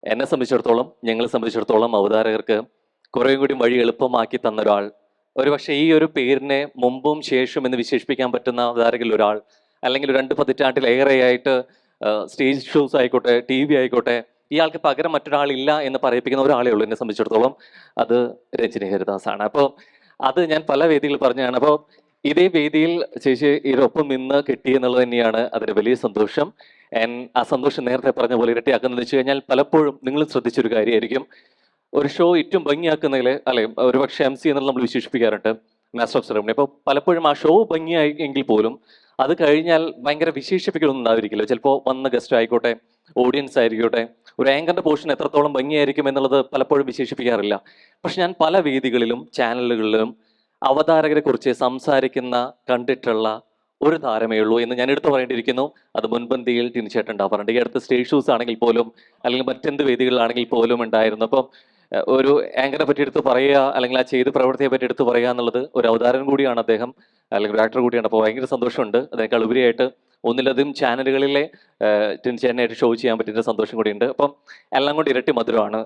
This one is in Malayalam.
എന്നെ സംബന്ധിച്ചിടത്തോളം, ഞങ്ങളെ സംബന്ധിച്ചിടത്തോളം അവതാരകർക്ക് കുറേ കൂടി വഴി എളുപ്പമാക്കി തന്ന ഒരാൾ, ഒരുപക്ഷെ ഈ ഒരു പേരിനെ മുമ്പും ശേഷം എന്ന് വിശേഷിപ്പിക്കാൻ പറ്റുന്ന അവതാരകരിൽ ഒരാൾ, അല്ലെങ്കിൽ 2 പതിറ്റാണ്ടിലേറെയായിട്ട് സ്റ്റേജ് ഷോസ് ആയിക്കോട്ടെ, TV ആയിക്കോട്ടെ, ഇയാൾക്ക് പകരം മറ്റൊരാളില്ല എന്ന് പറയിപ്പിക്കുന്ന ഒരാളേ ഉള്ളൂ എന്നെ സംബന്ധിച്ചിടത്തോളം. അത് രജനി ഹരിദാസാണ്. അപ്പോൾ അത് ഞാൻ പല വേദികളിൽ പറഞ്ഞതാണ്. അപ്പോൾ ഇതേ വേദിയിൽ ചേച്ചി ഇതിനൊപ്പം നിന്ന് കിട്ടി എന്നുള്ളത് തന്നെയാണ് അതിന് വലിയ സന്തോഷം. ആ സന്തോഷം നേരത്തെ പറഞ്ഞ പോലെ ഇരട്ടിയാക്കുന്നത് വെച്ച് കഴിഞ്ഞാൽ പലപ്പോഴും നിങ്ങൾ ശ്രദ്ധിച്ചൊരു കാര്യമായിരിക്കും, ഒരു ഷോ ഏറ്റവും ഭംഗിയാക്കുന്നതിൽ, അല്ലെ, ഒരുപക്ഷെ MC എന്നുള്ള നമ്മൾ വിശേഷിപ്പിക്കാറുണ്ട്, മാസ്റ്റർ ഓഫ് സെറമണി. അപ്പോൾ പലപ്പോഴും ആ ഷോ ഭംഗിയായി എങ്കിൽ പോലും അത് കഴിഞ്ഞാൽ ഭയങ്കര വിശേഷിപ്പിക്കലൊന്നും ഉണ്ടാവിരിക്കില്ല. ചിലപ്പോൾ വന്ന ഗസ്റ്റ് ആയിക്കോട്ടെ, ഓഡിയൻസ് ആയിരിക്കോട്ടെ, ഒരു ആങ്കറിന്റെ പോർഷൻ എത്രത്തോളം ഭംഗിയായിരിക്കും എന്നുള്ളത് പലപ്പോഴും വിശേഷിപ്പിക്കാറില്ല. പക്ഷെ ഞാൻ പല വേദികളിലും ചാനലുകളിലും അവതാരകരെ കുറിച്ച് സംസാരിക്കുന്ന കണ്ടിട്ടുള്ള ഒരു താരമേ ഉള്ളൂ എന്ന് ഞാൻ എടുത്തു പറയേണ്ടിയിരിക്കുന്നു. അത് മുൻപന്തിയിൽ ടിനിച്ചേട്ടൻ ഉണ്ടാവാറുണ്ട്. ഈ അടുത്ത സ്റ്റേജ് ഷൂസ് ആണെങ്കിൽ പോലും, അല്ലെങ്കിൽ മറ്റെന്ത് വേദികളിലാണെങ്കിൽ പോലും ഉണ്ടായിരുന്നു. അപ്പം ഒരു ആങ്കറെ പറ്റി എടുത്ത് പറയുക, അല്ലെങ്കിൽ ആ ചെയ്ത പ്രവൃത്തിയെ പറ്റി എടുത്ത് പറയുക എന്നുള്ളത് ഒരു അവതാരം കൂടിയാണ് അദ്ദേഹം, അല്ലെങ്കിൽ ഒരു ആക്ടർ കൂടിയാണ്. അപ്പോൾ ഭയങ്കര സന്തോഷമുണ്ട്. അതിനേക്കാൾ ഉപരിയായിട്ട് ഒന്നിലധികം ചാനലുകളിലെ ടിനിച്ചേട്ടനായിട്ട് ഷോ ചെയ്യാൻ പറ്റിയ സന്തോഷം കൂടിയുണ്ട്. അപ്പം എല്ലാം കൊണ്ട് ഇരട്ടി മധുരമാണ്.